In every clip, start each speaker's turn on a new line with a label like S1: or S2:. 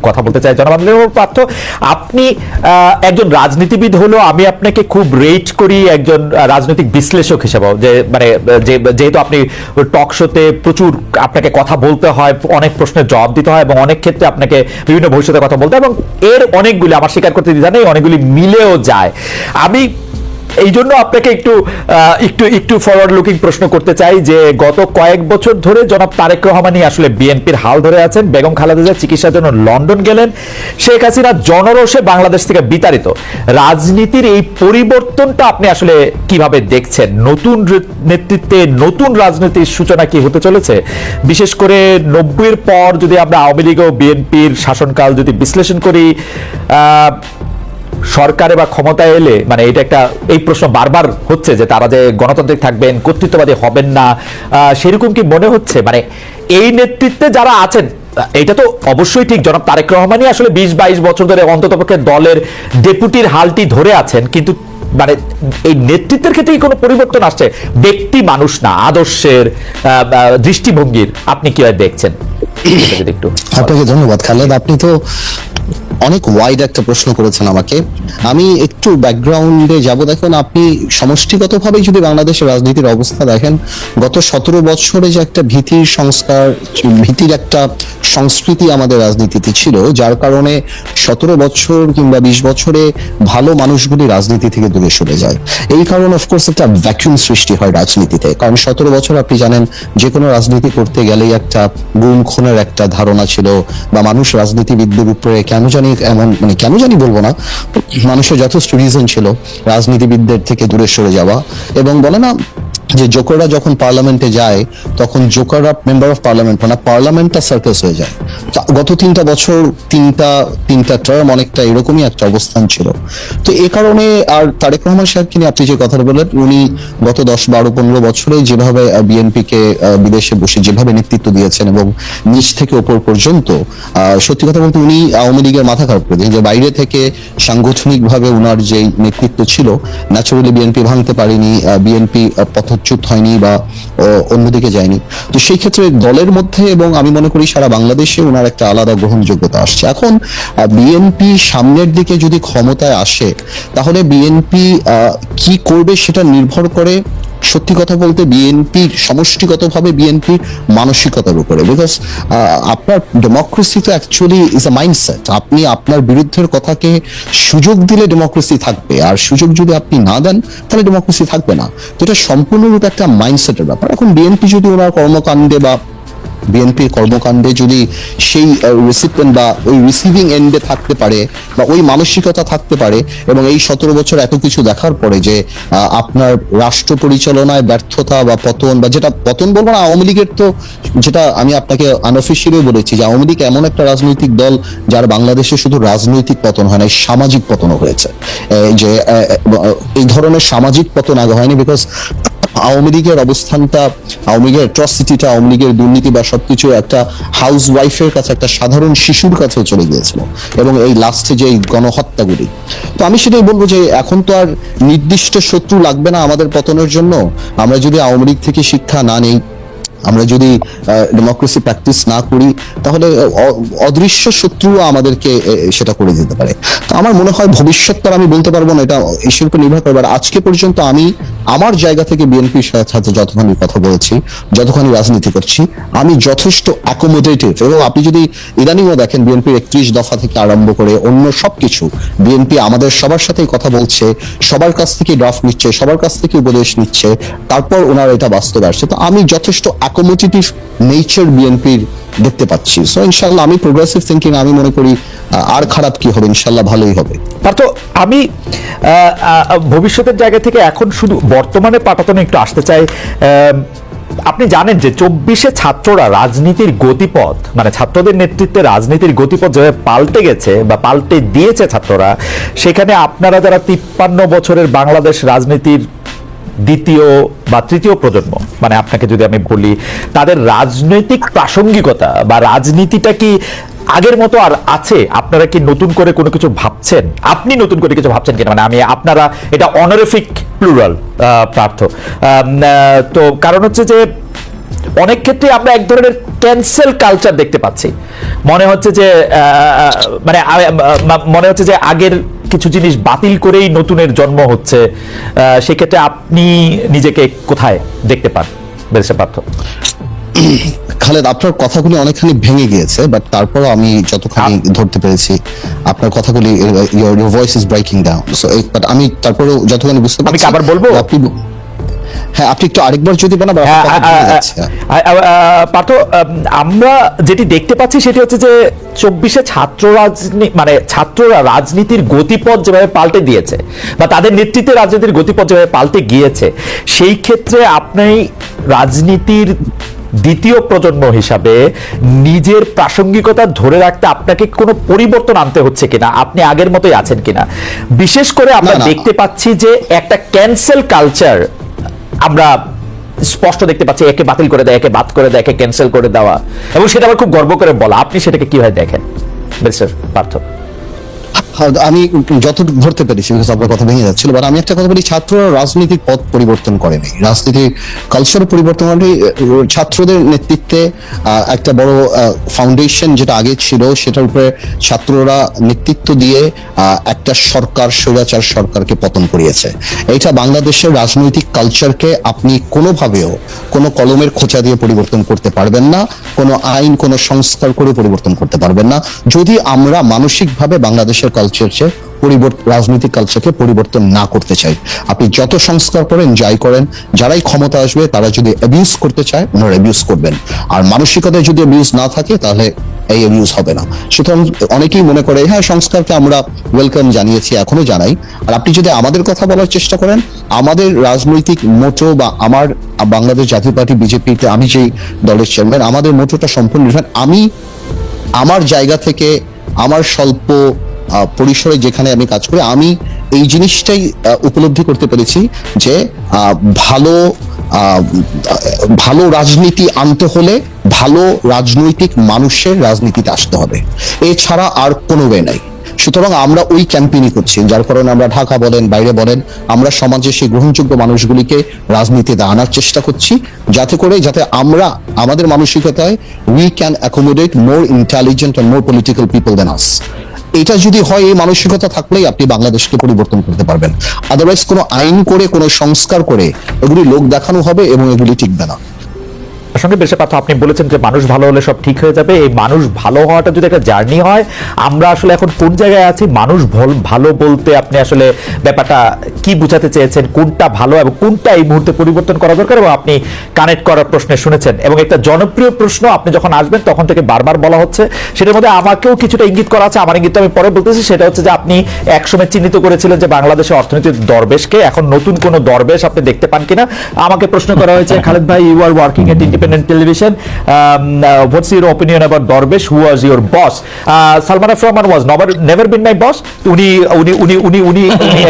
S1: কথা বলতে চাই। জনাব আমিনুল পার্থ, আপনি একজন রাজনীতিবিদ হলো আমি আপনাকে খুব রেট করি একজন রাজনৈতিক বিশ্লেষক হিসেবেও, যে মানে যেহেতু আপনি টক শোতে প্রচুর আপনাকে কথা বলতে হয়, অনেক প্রশ্নের জবাব দিতে হয় এবং অনেক ক্ষেত্রে আপনাকে বিভিন্ন ভবিষ্যতের কথা বলতে হয় এবং এর অনেকগুলি আমার স্বীকার করতে দ্বিধা নেই, অনেকগুলি মিলেও যায়। আমি এই জন্য আপনাকে একটু একটু একটু ফরওয়ার্ড লুকিং প্রশ্ন করতে চাই যে গত কয়েক বছর ধরে জনাব তারেক রহমানই আসলে বিএনপির হাল ধরে আছেন। বেগম খালেদা জিয়া চিকিৎসার জন্য লন্ডন গেলেন, শেখ হাসিনা জনরোষে বাংলাদেশ থেকে বিতাড়িত। রাজনীতির এই পরিবর্তনটা আপনি আসলে কিভাবে দেখছেন? নতুন নেতৃত্বে নতুন রাজনীতির সূচনা কি হতে চলেছে? বিশেষ করে 90-এর পর যদি আমরা আওয়ামী লীগ ও বিএনপির শাসনকাল যদি বিশ্লেষণ করি, সরকারে বা ক্ষমতায় এলে মানে এটা একটা এই প্রশ্ন বারবার হচ্ছে যে তারা যে গণতান্ত্রিক থাকবেন, কর্তৃত্ববাদী হবেন না, সেরকম কি মনে হচ্ছে? মানে এই নেতৃত্বে যারা আছেন, এটা তো অবশ্যই ঠিক, জনাব তারেক রহমানই আসলে 20-22 বছর ধরে অন্ততপক্ষে দলের ডেপুটির হালটি ধরে আছেন, কিন্তু মানে এই নেতৃত্বের ক্ষেত্রে কোনো পরিবর্তন আসছে? ব্যক্তি মানুষ না, আদর্শের দৃষ্টিভঙ্গির আপনি কিভাবে দেখছেন?
S2: আপনাকে ধন্যবাদ খালেদ, আপনি তো অনেক ওয়াইড একটা প্রশ্ন করেছেন আমাকে। আমি একটু ব্যাকগ্রাউন্ডে যাব। দেখুন, আপনি সমষ্টিগতভাবে যদি বাংলাদেশের রাজনীতির অবস্থা দেখেন, গত 17 বছরে যে একটা ভীতির সংস্কার, ভীতির একটা সংস্কৃতি আমাদের রাজনীতিতে ছিল, যার কারণে 17 বছর কিংবা 20 বছরে ভালো মানুষগুলি রাজনীতি থেকে দূরে সরে যায়। এই কারণে অফকোর্স একটা ভ্যাকুয়াম সৃষ্টি হয় রাজনীতিতে। কারণ 17 বছর আপনি জানেন যে কোনো রাজনীতি করতে গেলেই একটা গুম খুনের একটা ধারণা ছিল, বা মানুষ রাজনীতিবিদদের উপরে কেন জানি এমন, মানে কেন জানি বলবো না, মানুষের যথেষ্ট রিজন ছিল রাজনীতিবিদদের থেকে দূরে সরে যাওয়া। এবং বলে না যে জোকাররা যখন পার্লামেন্টে যায় তখন জোকাররা মেম্বার অফ পার্লামেন্ট না, পার্লামেন্টটা সার্কাস হয়ে যায়। গত 3টা বছর, তিনটা টার্ম অনেকটা এরকমই একটা অবস্থান ছিল। তো এই কারণে, আর তারেক রহমান সাহেবকে নিয়ে আপনি যে কথা বললেন, উনি গত 10, 12, 15 বছরে যেভাবে বিএনপিকে বিদেশে বসে যেভাবে নেতৃত্ব দিয়েছেন এবং নিচ থেকে ওপর পর্যন্ত, সত্যি কথা বলতে উনি আওয়ামী লীগের মাথা খারাপ করে দিয়েছেন। যে বাইরে থেকে সাংগঠনিক ভাবে উনার যে নেতৃত্ব ছিল, ন্যাচারালি বিএনপি ভাঙতে পারেনি, বিএনপি পথচ্যুত হয়নি বা অন্যদিকে যায়নি। তো সেই ক্ষেত্রে দলের মধ্যে এবং আমি মনে করি সারা বাংলাদেশে ওনার একটা আলাদা গ্রহণযোগ্যতা আসছে। এখন বিএনপি সামনের দিকে যদি ক্ষমতায় আসে, তাহলে বিএনপি কি করবে সেটা নির্ভর করে সত্যি কথা বলতে বিএনপির সমষ্টিগতভাবে বিএনপির মানসিকতার উপরে। বিকজ আপনার ডেমোক্রেসি তো অ্যাকচুয়ালি ইজ আ মাইন্ডসেট। আপনি আপনার বিরুদ্ধের কথাকে সুযোগ দিলে ডেমোক্রেসি থাকবে, আর সুযোগ যদি আপনি না দেন তাহলে ডেমোক্রেসি থাকবে না। তো এটা সম্পূর্ণরূপে একটা মাইন্ডসেটের ব্যাপার। এখন বিএনপি যদি ওনার কর্মকাণ্ডে বা বিএনপির কর্মকাণ্ডে যদি সেই রিসিপিয়েন্ট বা ওই রিসিভিং এন্ডে থাকতে পারে বা ওই মানসিকতা থাকতে পারে, এবং এই 17 বছর এত কিছু দেখার পরে যে আপনার রাষ্ট্র পরিচালনায় ব্যর্থতা বা পতন, বা যেটা পতন বলবো না, আওয়ামী লীগের তো, যেটা আমি আপনাকে আনঅফিসিয়ালি বলেছি যে আওয়ামী লীগ এমন একটা রাজনৈতিক দল যার বাংলাদেশে শুধু রাজনৈতিক পতন হয় না, সামাজিক পতনও হয়েছে। যে এই ধরনের সামাজিক পতন আগে হয়নি, বিকজ আওয়ামী লীগের অবস্থানটা, আওয়ামী লীগের অ্যাট্রসিটিটা, আওয়ামী লীগের দুর্নীতি বা সবকিছু একটা হাউস ওয়াইফের কাছে, একটা সাধারণ শিশুর কাছে চলে গিয়েছিল, এবং এই লাস্টে যে গণহত্যাগুলি। তো আমি সেটাই বলবো যে এখন তো আর নির্দিষ্ট শত্রু লাগবে না আমাদের পতনের জন্য। আমরা যদি আওয়ামী লীগ থেকে শিক্ষা না নেই, আমরা যদি ডেমোক্রেসি প্র্যাকটিস না করি, তাহলে অদৃশ্য শত্রু আমাদেরকে সেটা করে দিতে পারে। তো আমার মনে হয় ভবিষ্যৎটা আমি বলতে পারবো না, এটা ঈশ্বরের উপর নির্ভর করবে। আর আজকে পর্যন্ত আমি আমার জায়গা থেকে বিএনপির সাথে যতখানি কথা বলেছি, যতখানি রাজনীতি করছি, আমি যথেষ্ট অ্যাকোমোডেটিভ। এবং আপনি যদি ইদানিংও দেখেন বিএনপির 31 দফা থেকে আরম্ভ করে অন্য সবকিছু, বিএনপি আমাদের সবার সাথেই কথা বলছে, সবার কাছ থেকে ড্রাফট নিচ্ছে, সবার কাছ থেকে উপদেশ নিচ্ছে, তারপর ওনারা এটা বাস্তবে আসছে। তো আমি যথেষ্ট অ্যাকোমোডেটিভ নেচার বিএনপির দেখতে পাচ্ছি। সো ইনশাল্লাহ আমি প্রোগ্রেসিভ থিঙ্কিং, আমি মনে করি আর খারাপ কি হবে, ইনশাল্লাহ ভালোই হবে।
S1: তো আমি ভবিষ্যতের জায়গা থেকে এখন শুধু বর্তমানে পাঠাতনে একটু আসতে চাই। আপনি জানেন যে 24-এ ছাত্ররা রাজনীতির গতিপথ, মানে ছাত্রদের নেতৃত্বে রাজনীতির গতিপথ যেভাবে পাল্টে গেছে বা পাল্টে দিয়েছে ছাত্ররা, সেখানে আপনারা যারা 53 বছরের বাংলাদেশ রাজনীতির দ্বিতীয় বা তৃতীয় প্রজন্ম, মানে আপনাকে যদি আমি বলি, তাদের রাজনৈতিক প্রাসঙ্গিকতা বা রাজনীতিটা কি আগের মতো আর আছে? আপনারা কি নতুন করে কোনো কিছু ভাবছেন? আপনি নতুন করে কিছু ভাবছেন কিনা, মানে আমি আপনারা, এটা অনারিফিক প্লুরাল পার্থ। তো কারণ হচ্ছে যে অনেক ক্ষেত্রে আমরা এক ধরনের ক্যান্সেল কালচার দেখতে পাচ্ছি। মনে হচ্ছে যে মনে হচ্ছে যে আগের কিছু জিনিস বাতিল করেই নতুনের জন্ম হচ্ছে। সেক্ষেত্রে আপনি নিজেকে কোথায় দেখতে পান ব্যারিস্টার পার্থ?
S2: খালেদ, আপনার কথাগুলি অনেকখানি ভেঙে গিয়েছে, বাট তারপরও আমি যতখানি ধরতে পেরেছি আপনার কথাগুলি, your voice is breaking down, so but আমি তারপরেও যতখানি বুঝতে পারছি।
S1: আমি কি আবার বলবো?
S2: হ্যাঁ, আপনি একটু আরেকবার যদি বলেন।
S1: পার্থ, আমরা যেটি দেখতে পাচ্ছি সেটি হচ্ছে যে 24-এ ছাত্ররা রাজনীতির গতিপথ যেভাবে পাল্টে দিয়েছে বা তাদের নেতৃত্বে রাজনীতির গতিপথ যেভাবে পাল্টে গিয়েছে, সেই ক্ষেত্রে আপনি রাজনীতির দ্বিতীয় প্রজন্ম হিসাবে নিজের প্রাসঙ্গিকতা ধরে রাখতে আপনাকে কোনো পরিবর্তন আনতে হচ্ছে কিনা, আপনি আগের মতোই আছেন কিনা? বিশেষ করে আমরা দেখতে পাচ্ছি যে একটা ক্যান্সেল কালচার আমরা স্পষ্ট দেখতে পাচ্ছি, একে বাতিল করে দেয়, একে বাদ করে দেয়, একে ক্যান্সেল করে দেওয়া, এবং সেটা আবার খুব গর্ব করে বলা। আপনি সেটাকে কিভাবে দেখেন ব্যারিস্টার পার্থ?
S2: আমি যতটুকু ধরতে পেরেছি, বিকজ আপনার কথা ভেঙে যাচ্ছিল, বাট আমি একটা কথা বলি, ছাত্ররা রাজনীতির পথ পরিবর্তন করেনি, রাজনীতির কালচার পরিবর্তন করেনি। ছাত্রদের নেতৃত্বে একটা বড় ফাউন্ডেশন যেটা আগে ছিল সেটার উপরে ছাত্ররা নেতৃত্ব দিয়ে একটা সরকার, স্বৈরাচার সরকারকে পতন করিয়েছে। এটা বাংলাদেশের রাজনৈতিক কালচারকে আপনি কোনোভাবেও কোনো কলমের খোঁচা দিয়ে পরিবর্তন করতে পারবেন না, কোনো আইন, কোনো সংস্কার করে পরিবর্তন করতে পারবেন না, যদি আমরা মানসিকভাবে বাংলাদেশের রাজনৈতিক কালচারকে পরিবর্তন না করতে চাই। আপনি যত সংস্কার করেন, যাই করেন, যারাই ক্ষমতা আসবে তারা যদি অ্যাবিউজ করতে চায় ওনারা অ্যাবিউজ করবেন, আর মানসিকতায় যদি অ্যাবিউজ না থাকে তাহলে এই অ্যাবিউজ হবে না। সুতরাং অনেকেই মনে করে হ্যাঁ, সংস্কারকে আমরা ওয়েলকাম জানিয়েছি, এখনো জানাই। আর আপনি যদি আমাদের কথা বলার চেষ্টা করেন, আমাদের রাজনৈতিক মোটো বা আমার বাংলাদেশ জাতীয় পার্টি বিজেপিতে আমি যেই দলের চেয়ারম্যান, আমাদের মোটোটা সম্পূর্ণ ডিফারেন্ট। আমি আমার জায়গা থেকে, আমার স্বল্প পরিসরে যেখানে আমি কাজ করি, আমি এই জিনিসটাই উপলব্ধি করতে পেরেছি যে ভালো রাজনীতি আনতে হলে ভালো রাজনৈতিক মানুষের রাজনীতিতে আসতে হবে, এছাড়া আর কোনো ওয়ে নাই। সুতরাং আমরা ওই ক্যাম্পেইনই করছি, যার কারণে আমরা ঢাকা বলেন, বাইরে বলেন, আমরা সমাজে সেই গ্রহণযোগ্য মানুষগুলিকে রাজনীতিতে আনার চেষ্টা করছি, যাতে আমরা আমাদের মানসিকতায় we can accommodate more intelligent and more political people than us. এটা যদি হয়, এই মানসিকতা থাকলেই আপনি বাংলাদেশকে পরিবর্তন করতে পারবেন। আদারওয়াইজ কোনো আইন করে, কোনো সংস্কার করে এগুলি লোক দেখানো হবে এবং এগুলি টিকবে না।
S1: সঙ্গে বেশি কথা আপনি বলেছেন যে মানুষ ভালো হলে সব ঠিক হয়ে যাবে। এই মানুষ ভালো হওয়াটা যদি একটা জার্নি হয়, আমরা আসলে এখন কোন জায়গায় আছি? মানুষ ভালো বলতে আপনি আসলে ব্যাপারটা কি বোঝাতে চেয়েছেন, কোনটা ভালো এবং কোনটা এই মুহূর্তে পরিবর্তন করা দরকার, এবং আপনি কানেক্ট করার প্রশ্নে শুনেছেন। এবং একটা জনপ্রিয় প্রশ্ন আপনি যখন আসবেন তখন থেকে বারবার বলা হচ্ছে, সেটার মধ্যে আমাকেও কিছুটা ইঙ্গিত করা আছে, আমার ইঙ্গিত আমি পরে বলতেছি। সেটা হচ্ছে যে আপনি একসময় চিহ্নিত করেছিলেন যে বাংলাদেশের অর্থনীতির দরবেশকে, এখন নতুন কোন দরবেশ আপনি দেখতে পান কিনা। আমাকে প্রশ্ন করা হয়েছে, খালেদ ভাই, you are working at independent television, what's your opinion about Darvish, who was your boss? Salman F. Rahman was never been my boss. উনি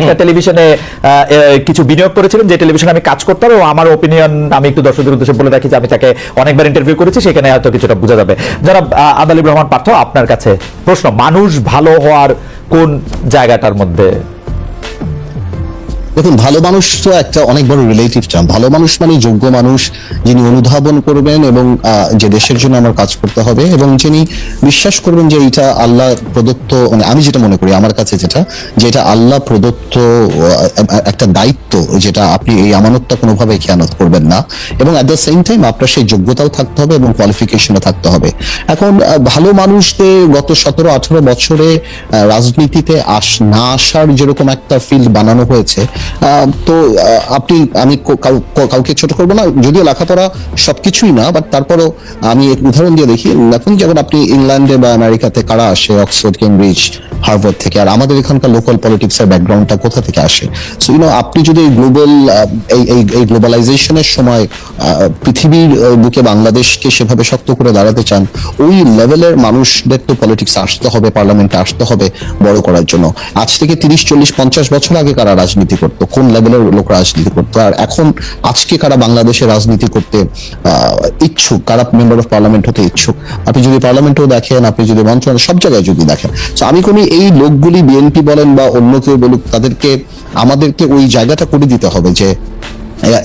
S1: একটা টেলিভিশনে কিছু বিনিয়োগ করেছিলেন, যে টেলিভিশনে আমি কাজ করতাম, এবং আমার ওপিনিয়ন আমি একটু দর্শকদের উদ্দেশ্যে বলে রাখি যে আমি তাকে অনেকবার ইন্টারভিউ করেছি, সেখানে হয়তো কিছুটা বোঝা যাবে। যারা আদালিব রহমান পার্থ, আপনার কাছে প্রশ্ন, মানুষ ভালো হওয়ার কোন জায়গাটার মধ্যে?
S2: দেখুন, ভালো মানুষ তো একটা অনেক বড় রিলেটিভ টার্ম। ভালো মানুষ মানে যোগ্য মানুষ, যিনি অনুধাবন করবেন এবং যে দেশের জন্য আমার কাজ করতে হবে, এবং যিনি বিশ্বাস করবেন যে এটা আল্লাহ প্রদত্ত, মানে আমি যেটা মনে করি আমার কাছে যেটা আল্লাহ প্রদত্ত একটা দায়িত্ব, যেটা আপনি এই আমানতটা কোনোভাবে খেয়ানত করবেন না, এবং অ্যাট দ্য সেম টাইম আপনার সেই যোগ্যতাও থাকতে হবে এবং কোয়ালিফিকেশনও থাকতে হবে। এখন ভালো মানুষদের গত 17-18 বছরে রাজনীতিতে না আসার যেরকম একটা ফিল্ড বানানো হয়েছে, তো আমি কাউকে ছোট করবো না, যদিও লেখাপড়া সবকিছুই না, বাট তারপরও আমি এক উদাহরণ দিয়ে দেখি। এখন যেমন আপনি ইংল্যান্ডে বা আমেরিকাতে কারা আসে, অক্সফোর্ড, কেমব্রিজ, হার্ভার্ড থেকে, আর আমাদের এখানকার লোকাল পলিটিক্স এর ব্যাকগ্রাউন্ডটা কোথা থেকে আসে? সো আপনি যদি এই গ্লোবালাইজেশনের সময় পৃথিবীর বুকে বাংলাদেশকে সেভাবে শক্ত করে দাঁড়াতে চান, ওই লেভেলের মানুষদের তো পলিটিক্স আসতে হবে, পার্লামেন্টে আসতে হবে বড় করার জন্য। আজ থেকে 30, 40, 50 বছর আগে কারা রাজনীতি করতো, কোন লেভেলের লোক রাজনীতি করতো, আর এখন আজকে কারা বাংলাদেশে রাজনীতি করতে ইচ্ছুক, কারা মেম্বার অফ পার্লামেন্ট হতে ইচ্ছুক? আপনি যদি পার্লামেন্টেও দেখেন, আপনি যদি মন্ত্রণালয়, সব জায়গায় যদি দেখেন। তো আমি কোন এই লোকগুলি, বিএনপি বলেন বা অন্য কেউ বলুক, আমাদেরকে ওই জায়গাটা করে দিতে হবে যে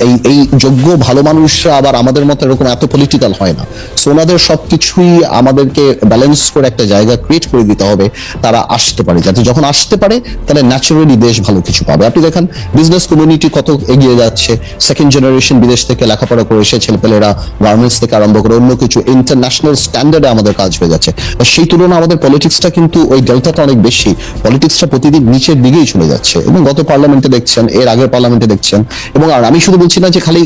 S2: এই এই যোগ্য ভালো মানুষরা আবার আমাদের মতো এরকম এত পলিটিক্যাল হয় না। সো ওনাদের সবকিছুই আমাদেরকে ব্যালেন্স করে একটা জায়গা ক্রিয়েট করে দিতে হবে, তারা আসতে পারে, যাতে যখন আসতে পারে তাহলে ন্যাচারালি দেশ ভালো কিছু পাবে। আপনি দেখেন বিজনেস কমিউনিটি কত এগিয়ে যাচ্ছে, সেকেন্ড জেনারেশন বিদেশ থেকে লেখাপড়া করে এসে ছেলেপেলেরা গার্মেন্টস থেকে আরম্ভ করে অন্য কিছু ইন্টারন্যাশনাল স্ট্যান্ডার্ডে আমাদের কাজ হয়ে যাচ্ছে। সেই তুলনায় আমাদের পলিটিক্সটা কিন্তু ওই ডেল্টাটা অনেক বেশি, পলিটিক্সটা প্রতিদিন নিচের দিকেই চলে যাচ্ছে। এবং গত পার্লামেন্টে দেখছেন, এর আগের পার্লামেন্টে দেখছেন, এবং আর আমি শুধু বলছি না যে খালি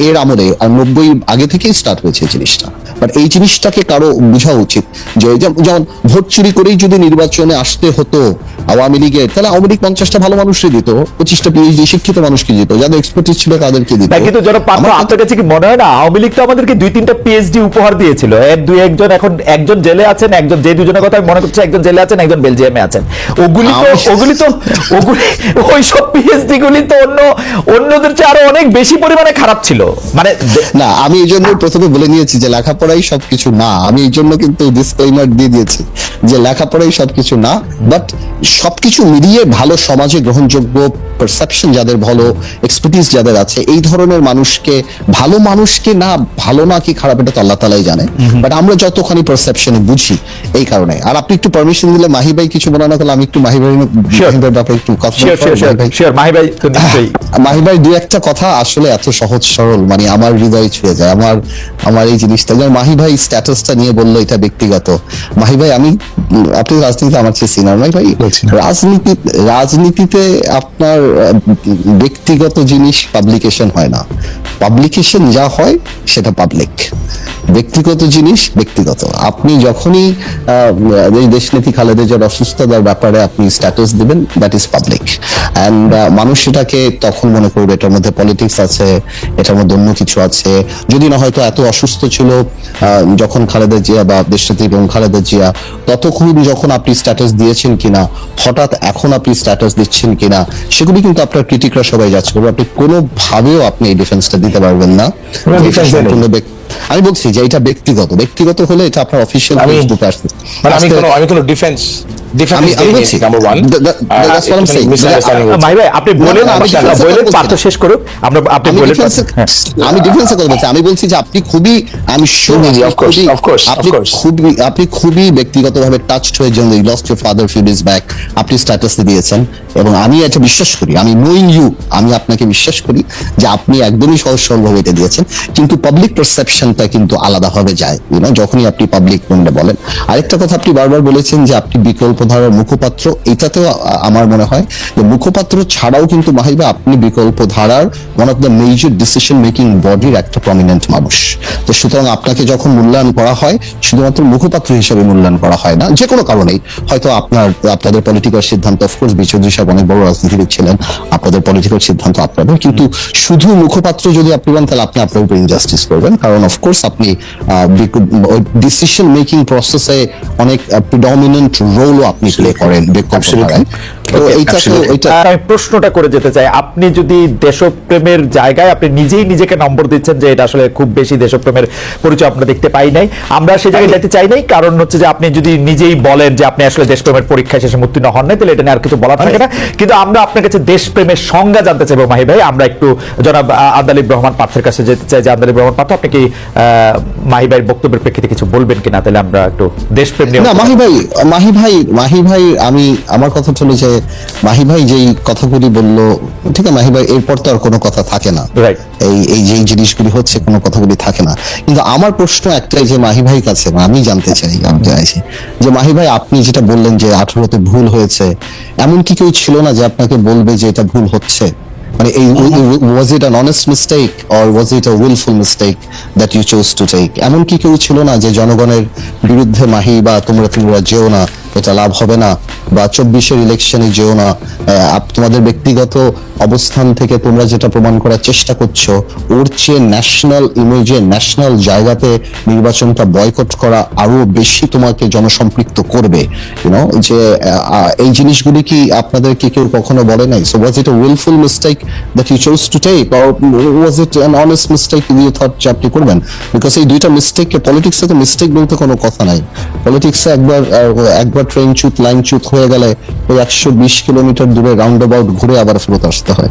S2: এর আমলে, আর 90 আগে থেকেই স্টার্ট হয়েছে এই জিনিসটা। বাট এই জিনিসটাকে কারো বোঝা উচিত যে যেমন ভোট চুরি করেই যদি নির্বাচনে আসতে হতো আওয়ামী লীগের, তাহলে আওয়ামী লীগ 50টা ভালো মানুষকে দিত, 25টা পিএইচডি শিক্ষিত মানুষকে দিত, যাদের এক্সপার্টিস ছিল তাদেরকে দিত।
S1: কিন্তু যারা পাত্র, আপনার কাছে কি মনে হয় না আওয়ামী লীগ তো আমাদেরকে 2-3টা পিএইচডি উপহার দিয়েছিল? এর দুই একজন এখন, একজন জেলে আছেন, একজন, যে দুজনের কথা আমি মনে করছি, একজন জেলে আছেন, একজন বেলজিয়ামে আছেন। ওগুলি ওই সব পিএইচডি গুলি তো অন্যদের চেয়ে আরো অনেক বেশি পরিমাণে খারাপ ছিল। মানে
S2: না, আমি এই জন্য প্রথমে বলে নিয়েছি যে লেখাপড়াই সবকিছু না। আমি এই জন্য কিন্তু ডিসক্লেইমার দিয়ে দিয়েছি যে লেখাপড়াই সবকিছু না, বাট সবকিছু মিলিয়ে ভালো সমাজে গ্রহণযোগ্য পারসেপশন যাদের, ভালো এক্সপার্টিস যাদের আছে, এই ধরনের মানুষকে, ভালো মানুষকে না, ভালো না কি খারাপ এটা তো আল্লাহ তাআলাই জানে, বাট আমরা যতখানি পারসেপশনে বুঝি এই কারণে। আর আপনি একটু পারমিশন দিলে মাহি ভাই কিছু বলা না, তাহলে আমি একটু মাহি ভাইয়ের ব্যাপারে একটু কথা মাহি ভাই দু একটা কথা আসলে এত সহজ সরল, মানে আমার হৃদয় ছুঁয়ে যায়। আমার এই জিনিসটা, যেমন মাহি ভাই স্ট্যাটাসটা নিয়ে বললো এটা ব্যক্তিগত। মাহি ভাই, আপনি রাজনীতিতে আমার চেয়ে সিনিয়র। মাহি ভাই, রাজনীতিতে আপনার ব্যক্তিগত জিনিস পাবলিকেশন হয় না, পাবলিকেশন যা হয় সেটা পাবলিক, ব্যক্তিগত জিনিস ব্যক্তিগত। আপনি যখনই দেশনেত্রী খালেদা জিয়ার অসুস্থতার ব্যাপারে আপনি স্ট্যাটাস দিবেন, দ্যাট ইজ পাবলিক, এন্ড মানুষ সেটাকে তখন মনে করবে এটার মধ্যে পলিটিক্স আছে, এটার মধ্যে অন্য কিছু আছে। যদি না হয়তো এত অসুস্থ ছিল যখন খালেদা জিয়া বা দেশনেত্রী এবং খালেদা জিয়া, ততক্ষণ যখন আপনি স্ট্যাটাস দিয়েছেন কিনা, হঠাৎ এখন আপনি স্ট্যাটাস দিচ্ছেন কিনা, সেগুলি কিন্তু আপনার ক্রিটিকরা সবাই যাচ্ছে করবে। আপনি কোনোভাবেও আপনি এই ডিফেন্সটা দিতে পারবেন না। আমি বলছি যে এটা ব্যক্তিগত হলে এটা আপনার অফিসিয়াল ফেসবুকে আসছে।
S3: আমি কোনো ডিফেন্স
S1: আপনি বলেন, পার্থ শেষ করুক, আপনি বলেন।
S2: আমি ডিফেন্সে কথা বলছি, আমি বলছি যে আপনি খুবই, আমি আপনি খুবই ব্যক্তিগতভাবে টাচড হয়ে যেন lost your father few days back আপনি স্ট্যাটাস দিয়েছেন, এবং আমি এটা বিশ্বাস করি, আমি নোইং ইউ, আমি আপনাকে বিশ্বাস করি যে আপনি একদমই সহজ সরলভাবে এটা দিয়েছেন। কিন্তু পাবলিক পারসেপশনটা কিন্তু আলাদাভাবে যায়, যখনই আপনি পাবলিক মনে বলেন। আরেকটা কথা আপনি বারবার বলেছেন যে আপনি বিকল্প ধারার মুখপাত্র, এটাতেও আমার মনে হয় যে মুখপাত্র ছাড়াও কিন্তু মাহিবা আপনি বিকল্প ধারার one of the major decision making বডির একটা প্রমিনেন্ট মানুষ। তো সুতরাং আপনাকে যখন মূল্যায়ন করা হয়, শুধুমাত্র মুখপাত্র হিসেবে মূল্যায়ন করা হয় না, যে কোনো কারণেই। হয়তো আপনাদের পলিটিক্যাল সিদ্ধান্ত, অফকোর্স বিচৌধুরী সাহেব অনেক বড় রাজনীতিবিদ ছিলেন, আপনাদের পলিটিক্যাল সিদ্ধান্ত আপনাদের, কিন্তু শুধু মুখপাত্র যদি আপনি বলেন তাহলে আপনি আপনার উপর ইনজাস্টিস করবেন। কারণ অফকোর্স আপনি ডিসিশন মেকিং প্রসেসে অনেক প্রিডমিনেন্ট রোলও আপনি প্লে করেন বিকল্প ধারায়।
S1: আমি প্রশ্নটা করে যেতে চাই, আপনি যদি দেশপ্রেমের জায়গায় আপনি নিজেই নিজেকে নম্বর দিচ্ছেন যে এটা আসলে খুব বেশি দেশপ্রেমের পরিচয় আমরা দেখতে পাই নাই, আমরা সেই জায়গায় যেতে চাই নাই, কারণ হচ্ছে যে আপনি যদি নিজেই বলেন যে আপনি আসলে দেশপ্রেমের পরীক্ষায় শেষে উত্তীর্ণ হন নাই, তাহলে এটা নিয়ে আর কিছু বলার থাকে না। কিন্তু আমরা আপনার কাছে দেশপ্রেমের সংজ্ঞা জানতে চাইবো মাহি ভাই। আমরা একটু জনাব আন্দালিব রহমান পার্থের কাছে যেতে চাই যে আন্দালিব রহমান পার্থ, আপনি কি মাহি ভাইয়ের বক্তব্যের প্রেক্ষিতে কিছু বলবেন কিনা? তাহলে আমরা একটু দেশপ্রেম নিয়ে।
S2: না, মাহি ভাই আমি আমার কথা চলে যে মাহি ভাই যেই কথাগুলি বললো, ঠিক আছে, মাহি ভাই এরপর তো আর কোনো কথা থাকে না, এই যে জিনিসগুলি হচ্ছে কোনো কথাগুলি থাকে না। কিন্তু আমার প্রশ্ন একটাই যে মাহি ভাই কাছে আমি জানতে চাই যে মাহি ভাই আপনি যেটা বললেন যে 18তে ভুল হয়েছে, এমন কি কেউ ছিল না যে আপনাকে বলবে যে এটা ভুল হচ্ছে? মানে was it an honest mistake or was it a willful mistake that you chose to take? এমন কি কেউ ছিল না যে জনগণের বিরুদ্ধে মাহি বা তোমরা যেও না, এটা লাভ হবে না, বা 24-এর ইলেকশনে যেও না, তোমাদের ব্যক্তিগত অবস্থান থেকে তোমরা যেটা প্রমাণ করার চেষ্টা করছো, ওর চেয়ে ন্যাশনাল ইমেজে, ন্যাশনাল জায়গাতে নির্বাচনটা বয়কট করা আরো বেশি তোমাকে জনসম্পৃক্ত করবে, যে এই জিনিসগুলি কি আপনাদেরকে কেউ কখনো বলে নাই? So was it a willful mistake that you chose to take, or was it an honest mistake you thought যে আপনি করবেন? Because এই দুইটা মিস্টেককে, পলিটিক্সে তো মিস্টেক বলতে কোনো কথা নাই। পলিটিক্সে একবার ট্রেন চুত, লাইন চুত হয়ে গেলে ওই 120 কিলোমিটার দূরে রাউন্ড অ্যাবাউট ঘুরে আবার ফেরত আসতে হয়।